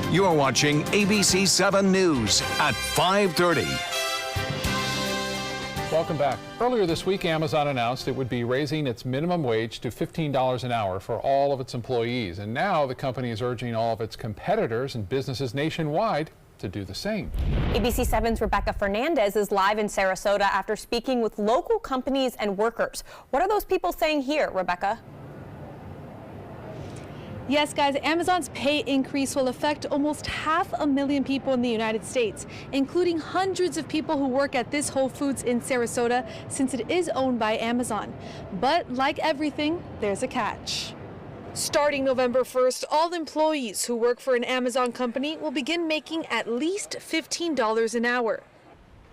You're watching ABC 7 News at 5:30. Welcome back. Earlier this week, Amazon announced it would be raising its minimum wage to $15 an hour for all of its employees. And now the company is urging all of its competitors and businesses nationwide to do the same. ABC 7's Rebecca Fernandez is live in Sarasota after speaking with local companies and workers. What are those people saying here, Rebecca? Yes, guys, Amazon's pay increase will affect almost 500,000 people in the United States, including hundreds of people who work at this Whole Foods in Sarasota, since it is owned by Amazon. But like everything, there's a catch. Starting November 1st, all employees who work for an Amazon company will begin making at least $15 an hour.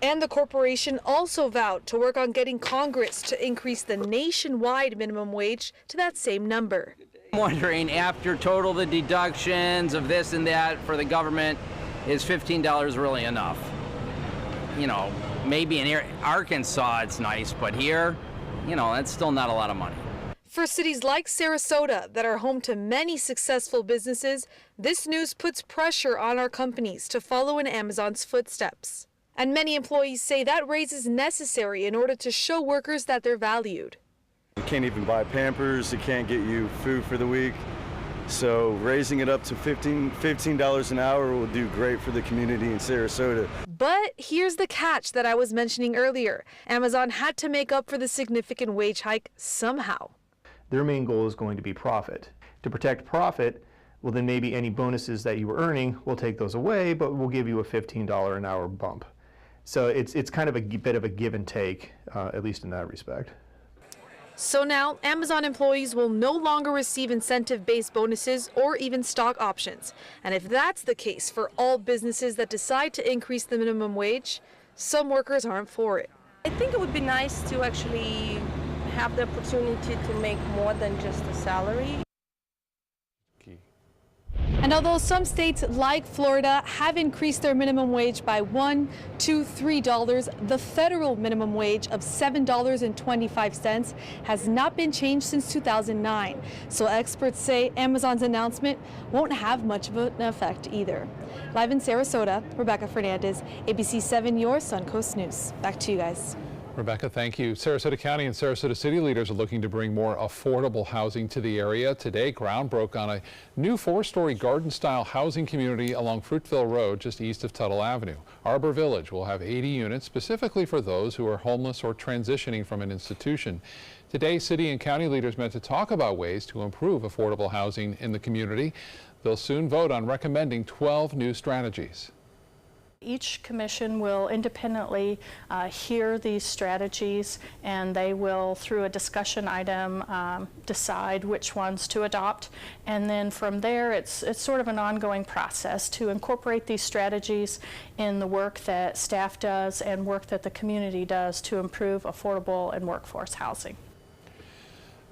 And the corporation also vowed to work on getting Congress to increase the nationwide minimum wage to that same number. I'm wondering, after total the deductions of this and that for the government, is $15 really enough? You know, maybe in Arkansas it's nice, but here, you know, that's still not a lot of money. For cities like Sarasota that are home to many successful businesses, this news puts pressure on our companies to follow in Amazon's footsteps. And many employees say that raise is necessary in order to show workers that they're valued. You can't even buy Pampers, it can't get you food for the week. So raising it up to $15 an hour will do great for the community in Sarasota. But here's the catch that I was mentioning earlier. Amazon had to make up for the significant wage hike somehow. Their main goal is going to be profit. To protect profit, well, then maybe any bonuses that you were earning, we'll take those away, but we'll give you a $15 an hour bump. So it's kind of a bit of a give and take, at least in that respect. So now, Amazon employees will no longer receive incentive-based bonuses or even stock options. And if that's the case for all businesses that decide to increase the minimum wage, some workers aren't for it. I think it would be nice to actually have the opportunity to make more than just a salary. And although some states like Florida have increased their minimum wage by $1, $2, $3, the federal minimum wage of $7.25 has not been changed since 2009. So experts say Amazon's announcement won't have much of an effect either. Live in Sarasota, Rebecca Fernandez, ABC 7, your Suncoast News. Back to you guys. Rebecca, thank you. Sarasota County and Sarasota City leaders are looking to bring more affordable housing to the area. Today, ground broke on a new 4-story garden-style housing community along Fruitville Road, just east of Tuttle Avenue. Arbor Village will have 80 units specifically for those who are homeless or transitioning from an institution. Today, city and county leaders met to talk about ways to improve affordable housing in the community. They'll soon vote on recommending 12 new strategies. Each commission will independently hear these strategies, and they will, through a discussion item, decide which ones to adopt. And then from there, it's sort of an ongoing process to incorporate these strategies in the work that staff does and work that the community does to improve affordable and workforce housing.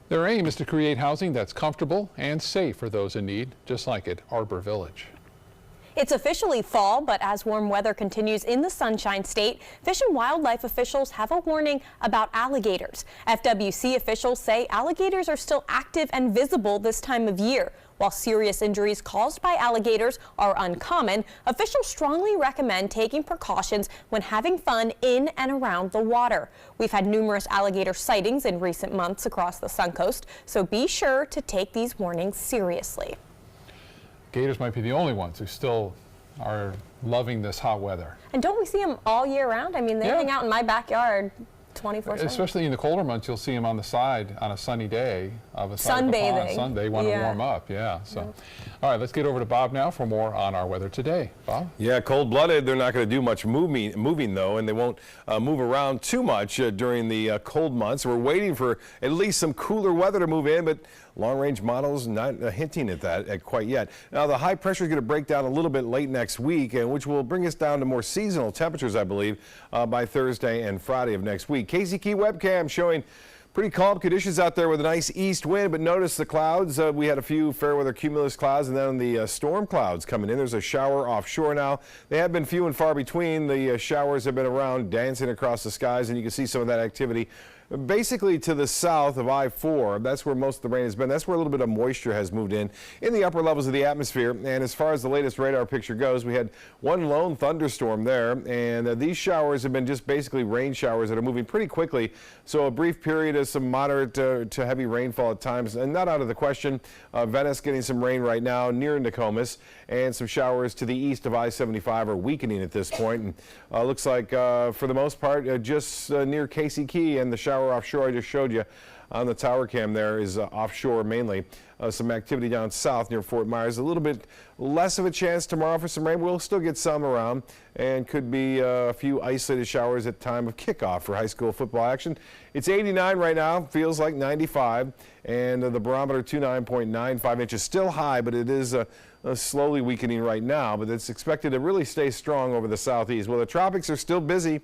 Their aim is to create housing that's comfortable and safe for those in need, just like at Arbor Village. It's officially fall, but as warm weather continues in the Sunshine State, Fish and Wildlife officials have a warning about alligators. FWC officials say alligators are still active and visible this time of year. While serious injuries caused by alligators are uncommon, officials strongly recommend taking precautions when having fun in and around the water. We've had numerous alligator sightings in recent months across the Suncoast, so be sure to take these warnings seriously. Gators might be the only ones who still are loving this hot weather. And don't we see them all year round? I mean, they hang out in my backyard 24/7. Especially in the colder months, you'll see them on the side on a sunny day of a sunbathing. Sunday, want to warm up. So, all right, let's get over to Bob now for more on our weather today. Bob? Yeah, cold-blooded. They're not going to do much moving though, and they won't move around too much during the cold months. We're waiting for at least some cooler weather to move in, but long-range models not hinting at that quite yet. Now, the high pressure is going to break down a little bit late next week, which will bring us down to more seasonal temperatures, I believe, by Thursday and Friday of next week. KZK webcam showing pretty calm conditions out there with a nice east wind, but notice the clouds. We had a few fair weather cumulus clouds and then the storm clouds coming in. There's a shower offshore now. They have been few and far between. The showers have been around dancing across the skies, and you can see some of that activity basically to the south of I-4. That's where most of the rain has been. That's where a little bit of moisture has moved in the upper levels of the atmosphere. And as far as the latest radar picture goes, we had one lone thunderstorm there, and these showers have been just basically rain showers that are moving pretty quickly. So a brief period of some moderate to heavy rainfall at times, and not out of the question. Venice getting some rain right now near Nokomis, and some showers to the east of I-75 are weakening at this point. And looks like for the most part just near Casey Key, and the shower offshore I just showed you on the tower cam there is offshore mainly. Some activity down south near Fort Myers. A little bit less of a chance tomorrow for some rain. We'll still get some around, and could be a few isolated showers at time of kickoff for high school football action. It's 89 right now, feels like 95, and the barometer 29.95 inches. Still high, but it is slowly weakening right now, but it's expected to really stay strong over the southeast. Well, the tropics are still busy.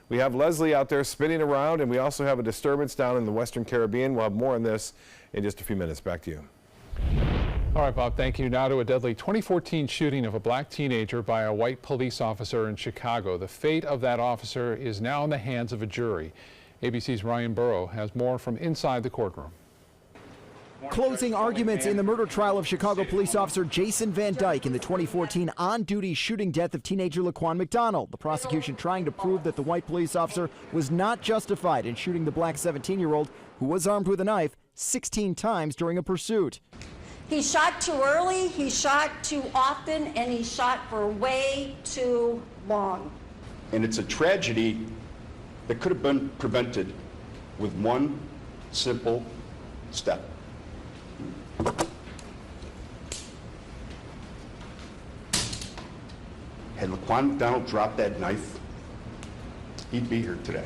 We have Leslie out there spinning around, and we also have a disturbance down in the Western Caribbean. We'll have more on this in just a few minutes. Back to you. All right, Bob, thank you. Now to a deadly 2014 shooting of a black teenager by a white police officer in Chicago. The fate of that officer is now in the hands of a jury. ABC's Ryan Burrow has more from inside the courtroom. Closing arguments in the murder trial of Chicago police officer Jason Van Dyke in the 2014 on-duty shooting death of teenager Laquan McDonald. The prosecution trying to prove that the white police officer was not justified in shooting the black 17-year-old who was armed with a knife 16 times during a pursuit. He shot too early, he shot too often, and he shot for way too long. And it's a tragedy that could have been prevented with one simple step. Had Laquan McDonald dropped that knife, he'd be here today.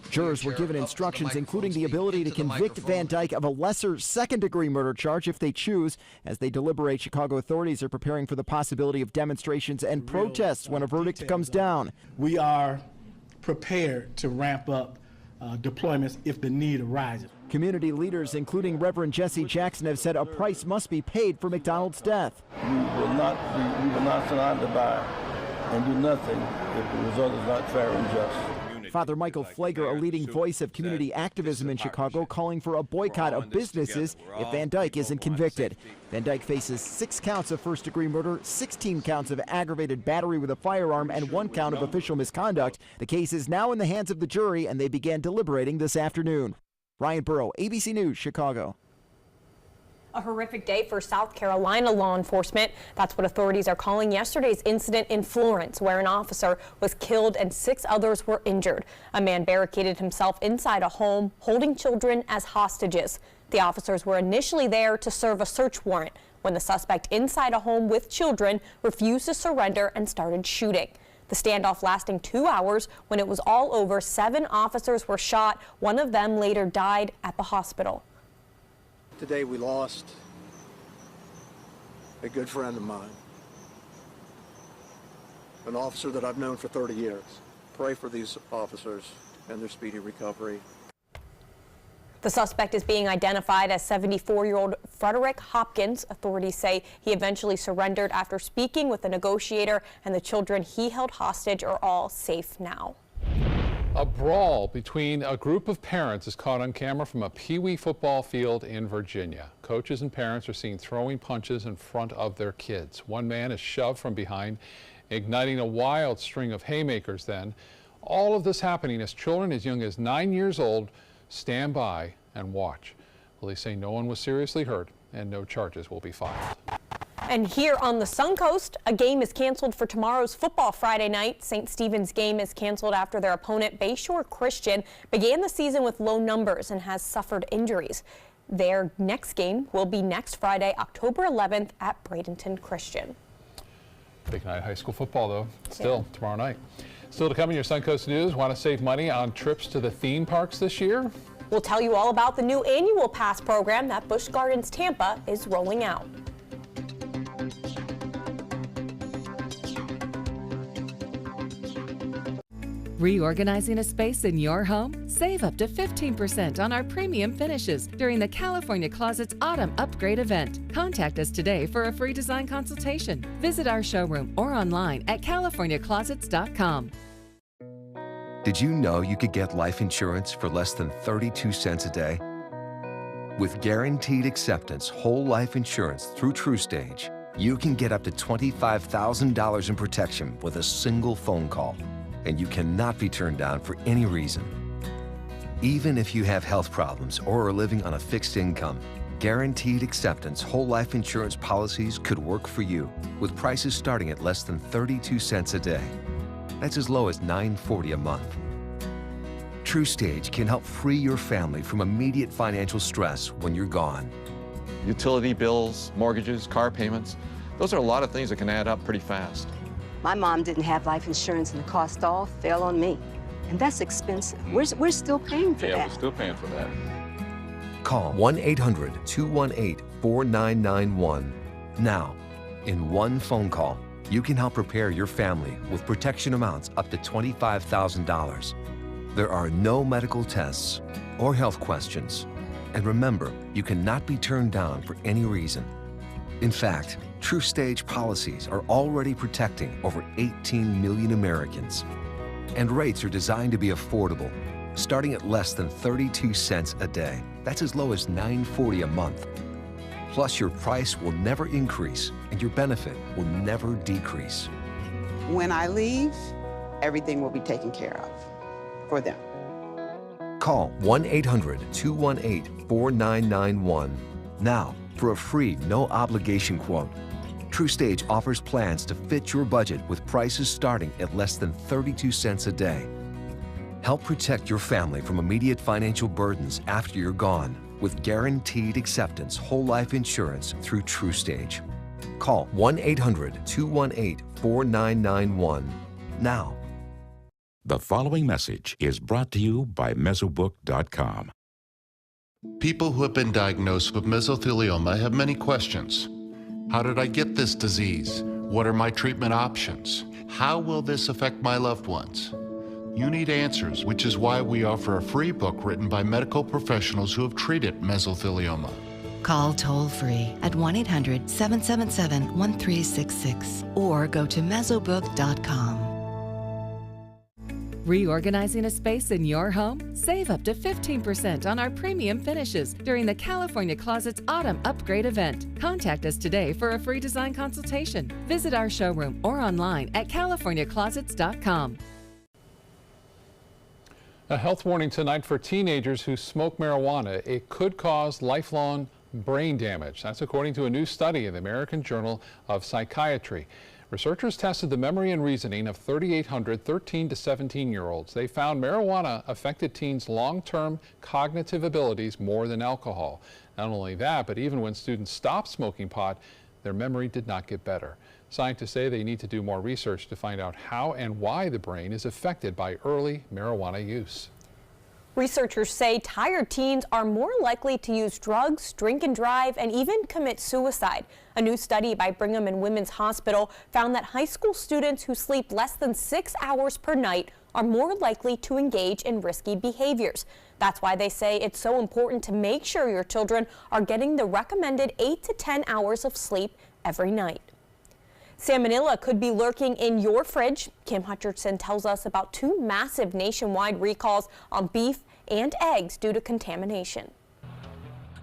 Jurors were given instructions including the ability to convict Van Dyke of a lesser second-degree murder charge if they choose. As they deliberate, Chicago authorities are preparing for the possibility of demonstrations and protests when a verdict comes down. We are prepared to ramp up deployments if the need arises. Community leaders, including Reverend Jesse Jackson, have said a price must be paid for McDonald's death. We will not surrender by and do nothing if the result is not fair and just. Father Michael Flager, a leading voice of community activism in Chicago, calling for a boycott of businesses if Van Dyke isn't convicted. Van Dyke faces 6 counts of first-degree murder, 16 counts of aggravated battery with a firearm, and 1 count of official misconduct. The case is now in the hands of the jury, and they began deliberating this afternoon. Ryan Burrow, ABC News, Chicago. A horrific day for South Carolina law enforcement. That's what authorities are calling yesterday's incident in Florence, where an officer was killed and 6 others were injured. A man barricaded himself inside a home, holding children as hostages. The officers were initially there to serve a search warrant when the suspect inside a home with children refused to surrender and started shooting. The standoff lasting 2 hours. When it was all over, 7 officers were shot. One of them later died at the hospital. Today we lost a good friend of mine, an officer that I've known for 30 years. Pray for these officers and their speedy recovery. The suspect is being identified as 74-year-old Frederick Hopkins. Authorities say he eventually surrendered after speaking with a negotiator, and the children he held hostage are all safe now. A brawl between a group of parents is caught on camera from a Pee Wee football field in Virginia. Coaches and parents are seen throwing punches in front of their kids. One man is shoved from behind, igniting a wild string of haymakers then. All of this happening as children as young as 9 years old stand by and watch. Police say no one was seriously hurt and no charges will be filed. And here on the Suncoast, a game is canceled for tomorrow's football Friday night. St. Stephen's game is canceled after their opponent, Bayshore Christian, began the season with low numbers and has suffered injuries. Their next game will be next Friday, October 11th at Bradenton Christian. Big night of high school football, though, still tomorrow night. Still to come in your Suncoast News, want to save money on trips to the theme parks this year? We'll tell you all about the new annual pass program that Busch Gardens Tampa is rolling out. Reorganizing a space in your home? Save up to 15% on our premium finishes during the California Closets Autumn Upgrade event. Contact us today for a free design consultation. Visit our showroom or online at californiaclosets.com. Did you know you could get life insurance for less than 32 cents a day? With guaranteed acceptance whole life insurance through TruStage, you can get up to $25,000 in protection with a single phone call, and you cannot be turned down for any reason. Even if you have health problems or are living on a fixed income, guaranteed acceptance whole life insurance policies could work for you with prices starting at less than 32 cents a day. That's as low as $9.40 a month. TruStage can help free your family from immediate financial stress when you're gone. Utility bills, mortgages, car payments, those are a lot of things that can add up pretty fast. My mom didn't have life insurance and the cost all fell on me. And that's expensive. We're still paying for that. Yeah, we're still paying for that. Call 1-800-218-4991 now. In one phone call, you can help prepare your family with protection amounts up to $25,000. There are no medical tests or health questions. And remember, you cannot be turned down for any reason. In fact, TruStage policies are already protecting over 18 million Americans. And rates are designed to be affordable, starting at less than 32 cents a day. That's as low as $9.40 a month. Plus, your price will never increase and your benefit will never decrease. When I leave, everything will be taken care of for them. Call 1-800-218-4991 now for a free, no-obligation quote. TruStage offers plans to fit your budget with prices starting at less than 32 cents a day. Help protect your family from immediate financial burdens after you're gone with guaranteed acceptance whole life insurance through TruStage. Call 1-800-218-4991 now. The following message is brought to you by Mesobook.com. People who have been diagnosed with mesothelioma have many questions. How did I get this disease? What are my treatment options? How will this affect my loved ones? You need answers, which is why we offer a free book written by medical professionals who have treated mesothelioma. Call toll-free at 1-800-777-1366 or go to Mesobook.com. Reorganizing a space in your home? Save up to 15% on our premium finishes during the California Closets Autumn Upgrade event. Contact us today for a free design consultation. Visit our showroom or online at californiaclosets.com. A health warning tonight for teenagers who smoke marijuana. It could cause lifelong brain damage. That's according to a new study in the American Journal of Psychiatry. Researchers tested the memory and reasoning of 3,800 13 to 17-year-olds. They found marijuana affected teens' long-term cognitive abilities more than alcohol. Not only that, but even when students stopped smoking pot, their memory did not get better. Scientists say they need to do more research to find out how and why the brain is affected by early marijuana use. Researchers say tired teens are more likely to use drugs, drink and drive, and even commit suicide. A new study by Brigham and Women's Hospital found that high school students who sleep less than 6 hours per night are more likely to engage in risky behaviors. That's why they say it's so important to make sure your children are getting the recommended 8 to 10 hours of sleep every night. Salmonella could be lurking in your fridge. Kim Hutcherson tells us about 2 massive nationwide recalls on beef and eggs due to contamination.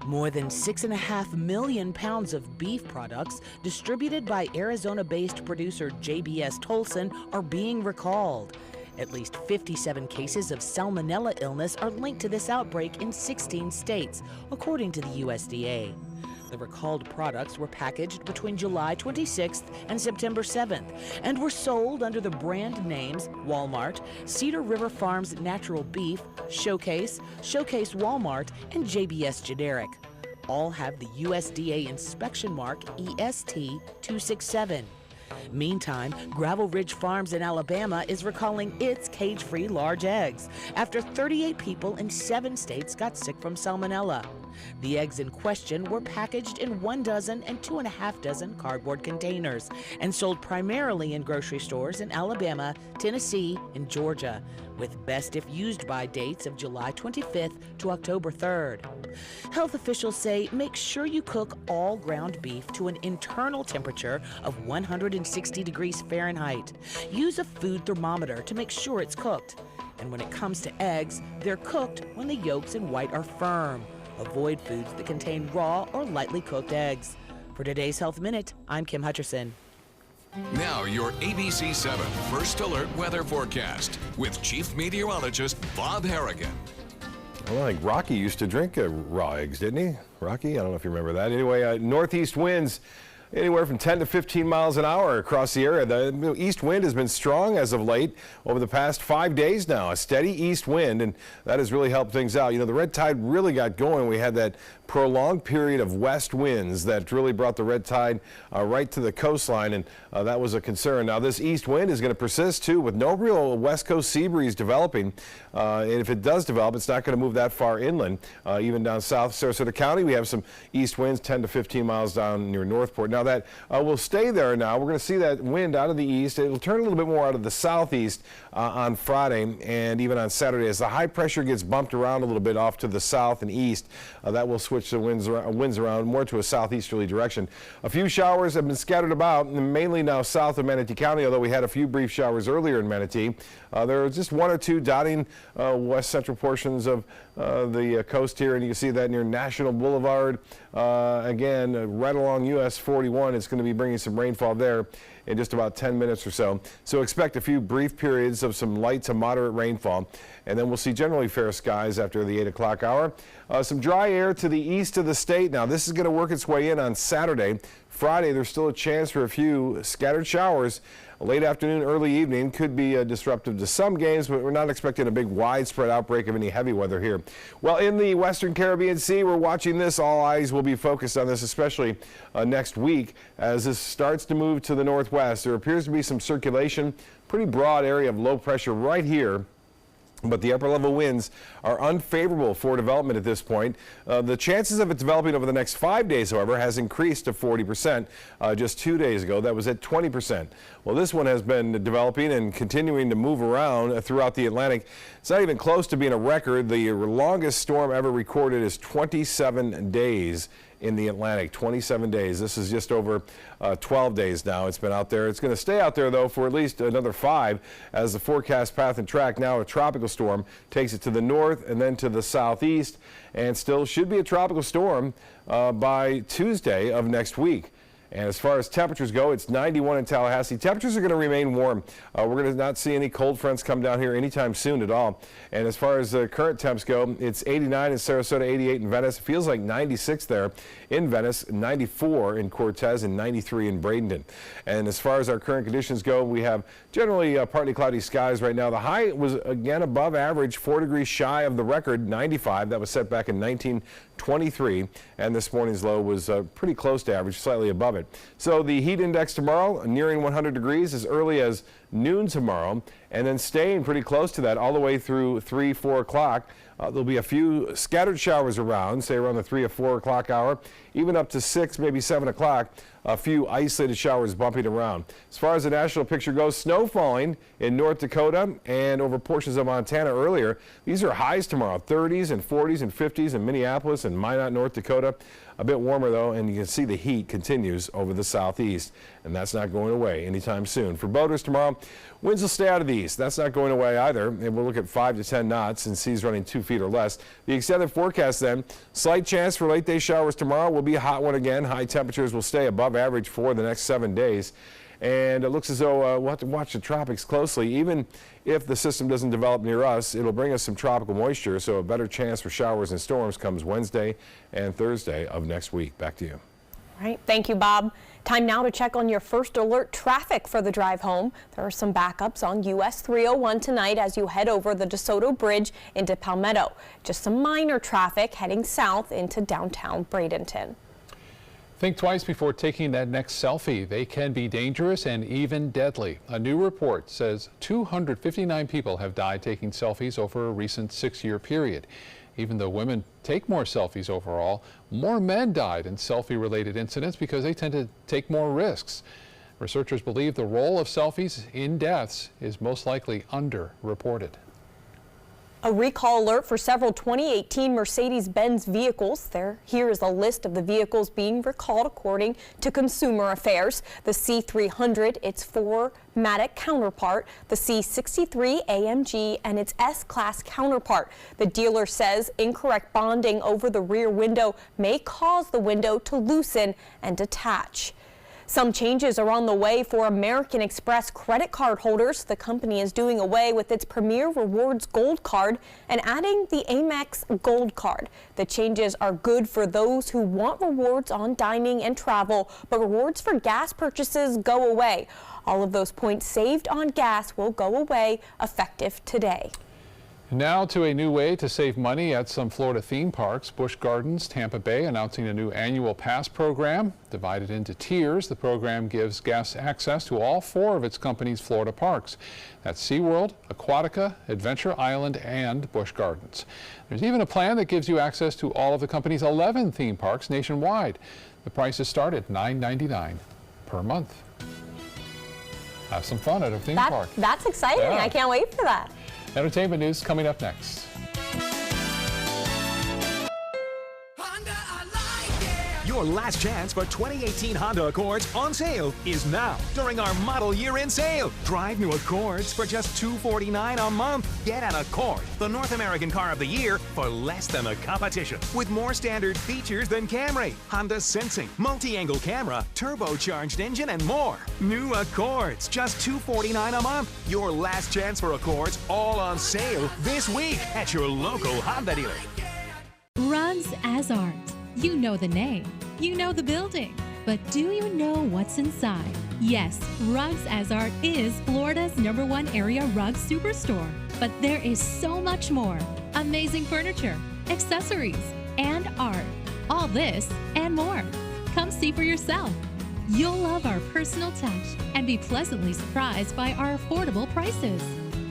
More than 6.5 million pounds of beef products distributed by Arizona-based producer JBS Tolson are being recalled. At least 57 cases of salmonella illness are linked to this outbreak in 16 states, according to the USDA. The recalled products were packaged between July 26th and September 7th and were sold under the brand names Walmart, Cedar River Farms Natural Beef, Showcase, Showcase Walmart, and JBS Generic. All have the USDA inspection mark EST 267. Meantime, Gravel Ridge Farms in Alabama is recalling its cage-free large eggs after 38 people in 7 states got sick from salmonella. The eggs in question were packaged in 1 dozen and 2.5 dozen cardboard containers and sold primarily in grocery stores in Alabama, Tennessee, and Georgia, with best if used by dates of July 25th to October 3rd. Health officials say make sure you cook all ground beef to an internal temperature of 160 degrees Fahrenheit. Use a food thermometer to make sure it's cooked. And when it comes to eggs, they're cooked when the yolks and white are firm. Avoid foods that contain raw or lightly cooked eggs. For today's Health Minute, I'm Kim Hutcherson. Now your ABC 7 First Alert weather forecast with Chief Meteorologist Bob Harrigan. Well, I think Rocky used to drink raw eggs, didn't he? Rocky? I don't know if you remember that. Anyway, northeast winds anywhere from 10 to 15 miles an hour across the area. The east wind has been strong as of late over the past 5 days now. A steady east wind, and that has really helped things out. You know, the red tide really got going. We had that prolonged period of west winds that really brought the red tide right to the coastline, and that was a concern. Now, this east wind is going to persist too, with no real west coast sea breeze developing. And if it does develop, it's not going to move that far inland. Even down south Sarasota County, we have some east winds 10 to 15 miles down near Northport. Now, that will stay there now. We're going to see that wind out of the east. It will turn a little bit more out of the southeast on Friday and even on Saturday. As the high pressure gets bumped around a little bit off to the south and east, that will switch the winds around more to a southeasterly direction. A few showers have been scattered about, mainly now south of Manatee County, although we had a few brief showers earlier in Manatee. There are just one or two dotting west central portions of the coast here, and you can see that near National Boulevard. Again, right along US 41, it's going to be bringing some rainfall there in just about 10 minutes or so. So expect a few brief periods of some light to moderate rainfall, and then we'll see generally fair skies after the 8 o'clock hour. Some dry air to the east of the state. Now, this is going to work its way in on Saturday. Friday, there's still a chance for a few scattered showers. Late afternoon, early evening could be disruptive to some games, but we're not expecting a big widespread outbreak of any heavy weather here. Well, in the Western Caribbean Sea, we're watching this. All eyes will be focused on this, especially next week as this starts to move to the northwest. There appears to be some circulation, pretty broad area of low pressure right here. But the upper level winds are unfavorable for development at this point. The chances of it developing over the next 5 days, however, has increased to 40% just 2 days ago. That was at 20%. Well, this one has been developing and continuing to move around throughout the Atlantic. It's not even close to being a record. The longest storm ever recorded is 27 days in the Atlantic, 27 days. This is just over 12 days now it's been out there. It's going to stay out there, though, for at least another 5 as the forecast path and track, now a tropical storm, takes it to the north and then to the southeast, and still should be a tropical storm by Tuesday of next week. And as far as temperatures go, it's 91 in Tallahassee. Temperatures are going to remain warm. We're going to not see any cold fronts come down here anytime soon at all. And as far as the current temps go, it's 89 in Sarasota, 88 in Venice. It feels like 96 there in Venice, 94 in Cortez, and 93 in Bradenton. And as far as our current conditions go, we have generally partly cloudy skies right now. The high was again above average, 4 degrees shy of the record, 95. That was set back in 1923. And this morning's low was pretty close to average, slightly above it. So the heat index tomorrow nearing 100 degrees as early as noon tomorrow, and then staying pretty close to that all the way through 3, 4 o'clock. There'll be a few scattered showers around, say around the 3 or 4 o'clock hour, even up to 6, maybe 7 o'clock. A few isolated showers bumping around. As far as the national picture goes, snow falling in North Dakota and over portions of Montana earlier. These are highs tomorrow, 30s and 40s and 50s in Minneapolis and Minot, North Dakota. A bit warmer, though, and you can see the heat continues over the southeast, and that's not going away anytime soon. For boaters tomorrow, winds will stay out of the east. That's not going away either, and we'll look at 5 to 10 knots and seas running 2 feet or less. The extended forecast then, slight chance for late day showers tomorrow. Will be a hot one again. High temperatures will stay above average for the next 7 days. And it looks as though we'll have to watch the tropics closely. Even if the system doesn't develop near us, it'll bring us some tropical moisture, so a better chance for showers and storms comes Wednesday and Thursday of next week. Back to you. All right, thank you, Bob. Time now to check on your first alert traffic for the drive home. There are some backups on US 301 tonight as you head over the DeSoto Bridge into Palmetto. Just some minor traffic heading south into downtown Bradenton. Think twice before taking that next selfie. They can be dangerous and even deadly. A new report says 259 people have died taking selfies over a recent 6-year period. Even though women take more selfies overall, more men died in selfie-related incidents because they tend to take more risks. Researchers believe the role of selfies in deaths is most likely underreported. A recall alert for several 2018 Mercedes-Benz vehicles. Here is a list of the vehicles being recalled according to Consumer Affairs. The C300, its 4MATIC counterpart, the C63 AMG, and its S-Class counterpart. The dealer says incorrect bonding over the rear window may cause the window to loosen and detach. Some changes are on the way for American Express credit card holders. The company is doing away with its Premier Rewards Gold Card and adding the Amex Gold Card. The changes are good for those who want rewards on dining and travel, but rewards for gas purchases go away. All of those points saved on gas will go away effective today. Now to a new way to save money at some Florida theme parks. Busch Gardens, Tampa Bay, announcing a new annual pass program. Divided into tiers, the program gives guests access to all 4 of its company's Florida parks. That's SeaWorld, Aquatica, Adventure Island, and Busch Gardens. There's even a plan that gives you access to all of the company's 11 theme parks nationwide. The prices start at $9.99 per month. Have some fun at a theme park. That's exciting. Yeah. I can't wait for that. Entertainment news coming up next. Your last chance for 2018 Honda Accords on sale is now during our model year-end sale. Drive new Accords for just $249 a month. Get an Accord, the North American Car of the Year, for less than the competition. With more standard features than Camry, Honda Sensing, multi-angle camera, turbocharged engine, and more. New Accords, just $249 a month. Your last chance for Accords, all on sale this week at your local Honda dealer. Rugs as Art. You know the name, you know the building, but do you know what's inside? Yes, Rugs as Art is Florida's #1 area rug superstore, but there is so much more. Amazing furniture, accessories, and art. All this and more. Come see for yourself. You'll love our personal touch and be pleasantly surprised by our affordable prices.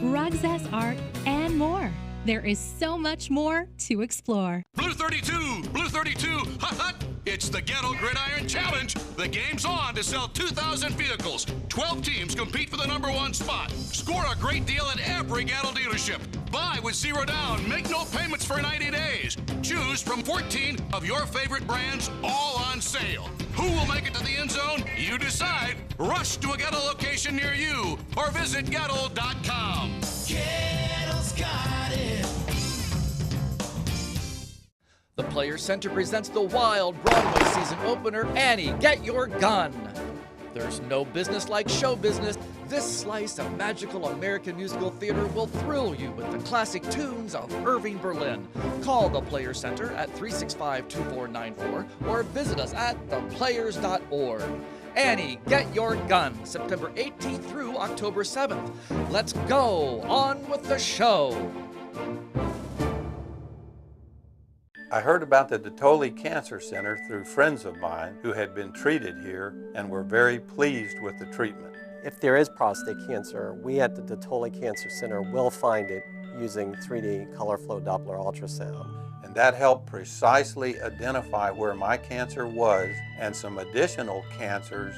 Rugs as Art and more. There is so much more to explore. Blue 32, Blue 32, hut hut! It's the Ghetto Gridiron Challenge. The game's on to sell 2,000 vehicles. 12 teams compete for the #1 spot. Score a great deal at every Ghetto dealership. Buy with 0 down. Make no payments for 90 days. Choose from 14 of your favorite brands, all on sale. Who will make it to the end zone? You decide. Rush to a Ghetto location near you or visit Ghetto.com. Ghetto's got it. The Players Center presents the wild Broadway season opener, Annie, Get Your Gun. There's no business like show business. This slice of magical American musical theater will thrill you with the classic tunes of Irving Berlin. Call the Players Center at 365-2494 or visit us at theplayers.org. Annie, Get Your Gun, September 18th through October 7th. Let's go on with the show. I heard about the Detoli Cancer Center through friends of mine who had been treated here and were very pleased with the treatment. If there is prostate cancer, we at the Detoli Cancer Center will find it using 3D color flow Doppler ultrasound. And that helped precisely identify where my cancer was and some additional cancers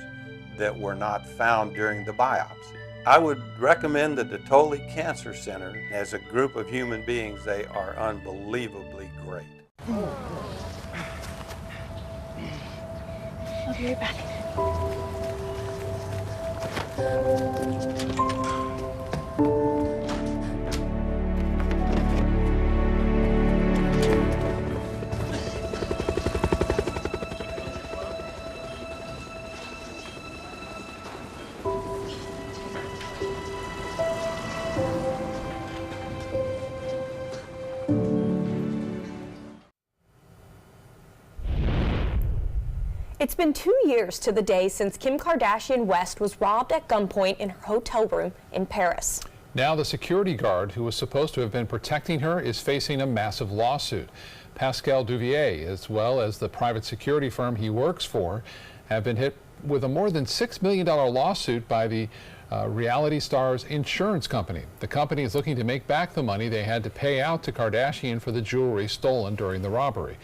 that were not found during the biopsy. I would recommend the Detoli Cancer Center. As a group of human beings, they are unbelievably great. I'll be right back. It's been 2 years to the day since Kim Kardashian West was robbed at gunpoint in her hotel room in Paris. Now the security guard who was supposed to have been protecting her is facing a massive lawsuit. Pascal Duvier, as well as the private security firm he works for, have been hit with a more than $6 million lawsuit by the reality star's insurance company. The company is looking to make back the money they had to pay out to Kardashian for the jewelry stolen during the robbery.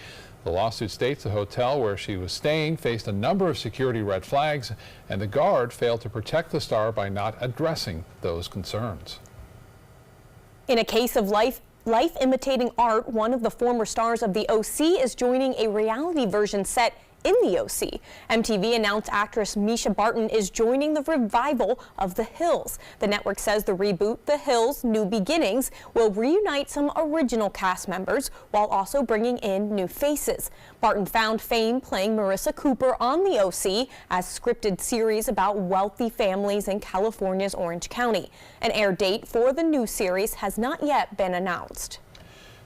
The lawsuit states the hotel where she was staying faced a number of security red flags, and the guard failed to protect the star by not addressing those concerns. In a case of life imitating art. One of the former stars of The OC is joining a reality version set in The OC. MTV announced actress Misha Barton is joining the revival of The Hills. The network says the reboot, The Hills: New Beginnings, will reunite some original cast members while also bringing in new faces. Barton found fame playing Marissa Cooper on The OC, a scripted series about wealthy families in California's Orange County. An air date for the new series has not yet been announced.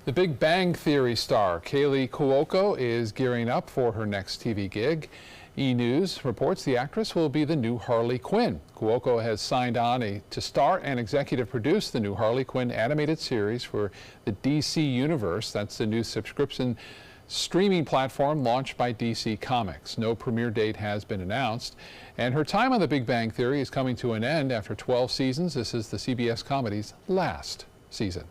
The Big Bang Theory star Kaylee Cuoco is gearing up for her next TV gig. E! News reports the actress will be the new Harley Quinn. Cuoco has signed on to star and executive produce the new Harley Quinn animated series for the DC Universe. That's the new subscription streaming platform launched by DC Comics. No premiere date has been announced, and her time on The Big Bang Theory is coming to an end after 12 seasons. This is the CBS comedy's last season.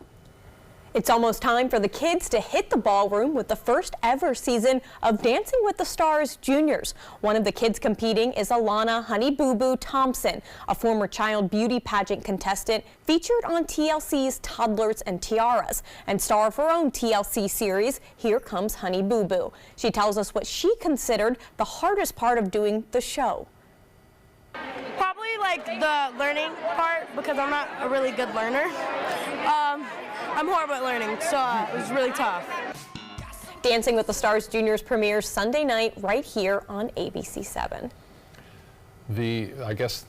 It's almost time for the kids to hit the ballroom with the first ever season of Dancing with the Stars Juniors. One of the kids competing is Alana Honey Boo Boo Thompson, a former child beauty pageant contestant featured on TLC's Toddlers and Tiaras, and star of her own TLC series, Here Comes Honey Boo Boo. She tells us what she considered the hardest part of doing the show. Probably like the learning part, because I'm not a really good learner. I'm horrible at learning, so it was really tough. Dancing with the Stars Juniors premieres Sunday night right here on ABC7. I guess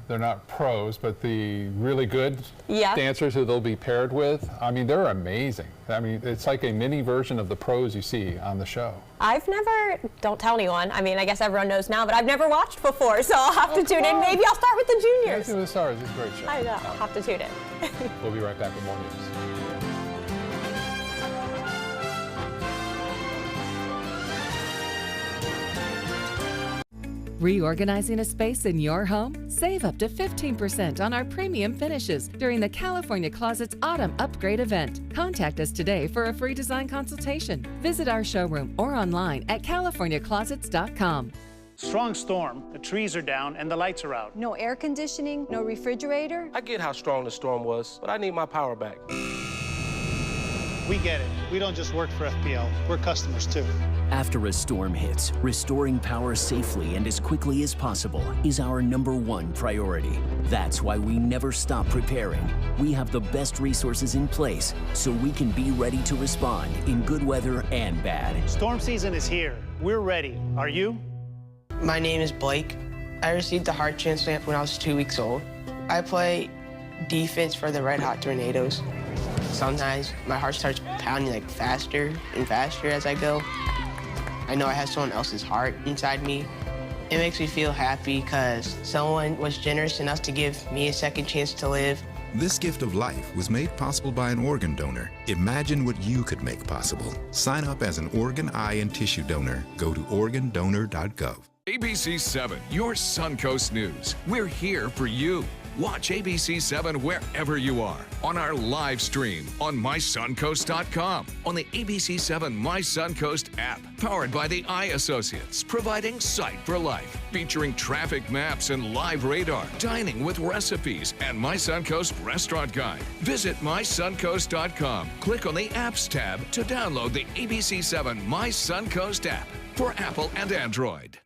they're not pros, but the really good Yeah. dancers who they'll be paired with, I mean, they're amazing. I mean, it's like a mini version of the pros you see on the show. I've never, don't tell anyone, I mean, I guess everyone knows now, but I've never watched before, so I'll have to tune in. Maybe I'll start with the juniors. Dancing with the Stars is a great show. I know, I'll have to tune in. We'll be right back with more news. Reorganizing a space in your home? Save up to 15% on our premium finishes during the California Closets Autumn Upgrade event. Contact us today for a free design consultation. Visit our showroom or online at californiaclosets.com. Strong storm, the trees are down and the lights are out. No air conditioning, no refrigerator. I get how strong the storm was, but I need my power back. We get it. We don't just work for FPL, we're customers too. After a storm hits, restoring power safely and as quickly as possible is our #1 priority. That's why we never stop preparing. We have the best resources in place so we can be ready to respond in good weather and bad. Storm season is here. We're ready. Are you? My name is Blake. I received a heart transplant when I was 2 weeks old. I play defense for the Red Hot Tornadoes. Sometimes my heart starts pounding like faster and faster as I go. I know I have someone else's heart inside me. It makes me feel happy because someone was generous enough to give me a second chance to live. This gift of life was made possible by an organ donor. Imagine what you could make possible. Sign up as an organ, eye, and tissue donor. Go to organdonor.gov. ABC7, your Suncoast News. We're here for you. Watch ABC7 wherever you are, on our live stream, on mysuncoast.com, on the ABC7 My Suncoast app, powered by the Eye Associates, providing sight for life, featuring traffic maps and live radar, dining with recipes, and My Suncoast Restaurant Guide. Visit mysuncoast.com. Click on the Apps tab to download the ABC7 My Suncoast app for Apple and Android.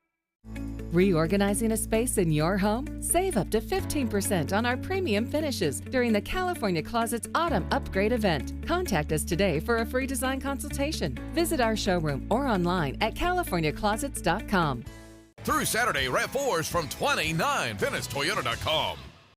Reorganizing a space in your home? Save up to 15% on our premium finishes during the California Closets Autumn Upgrade event. Contact us today for a free design consultation. Visit our showroom or online at californiaclosets.com. Through Saturday, RAV4s from $29. VeniceToyota.com.